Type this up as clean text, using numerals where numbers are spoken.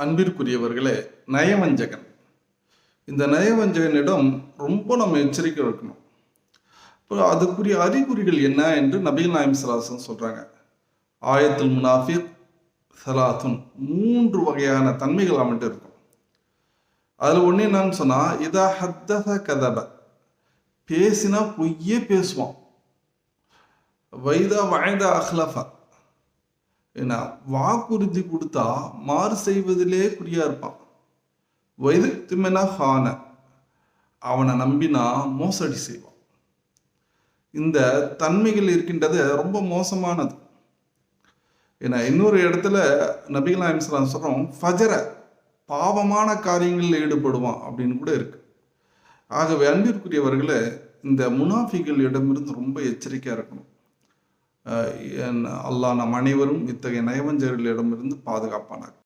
அன்பிற்குரியவர்களே, நயவஞ்சகன். இந்த நயவஞ்சகனிடம் ரொம்ப நம்ம எச்சரிக்கை இருக்கணும். இப்போ அதுக்குரிய அறிகுறிகள் என்ன என்று நபிகள் நாயம் ஸல்லல்லாஹு சொல்றாங்க. ஆயத்துல் முனாஃபிக் ஸலாத்துன், 3 வகையான தன்மைகள் அவன்கிட்ட இருக்கும். அதில் ஒன்று என்னன்னு சொன்னா, இதா ஹத்தஸ கதப, பேசினா பொய்யே பேசுவான். வைதா வயத அஹ்லஃப, ஏன்னா வாக்குறுதி கொடுத்தா மாறு செய்வதிலே குறியா இருப்பான். வயது திமெனா ஹான, அவனை நம்பினா மோசடி செய்வான். இந்த தன்மைகள் இருக்கின்றது ரொம்ப மோசமானது. ஏன்னா இன்னொரு இடத்துல நபிகள் நாயகம் ஸல்லல்லாஹு அலைஹி வஸல்லம் சொல்றோம், ஃபஜர, பாவமான காரியங்களில் ஈடுபடுவான் அப்படின்னு கூட இருக்கு. ஆகவே அன்பிற்குரியவர்களே, இந்த முனாஃபிகளிடமிருந்து ரொம்ப எச்சரிக்கையா இருக்கணும். அல்லாஹ் நம் அனைவரும் இத்தகைய நயவஞ்சகர்களிடமிருந்து பாதுகாப்பானார்.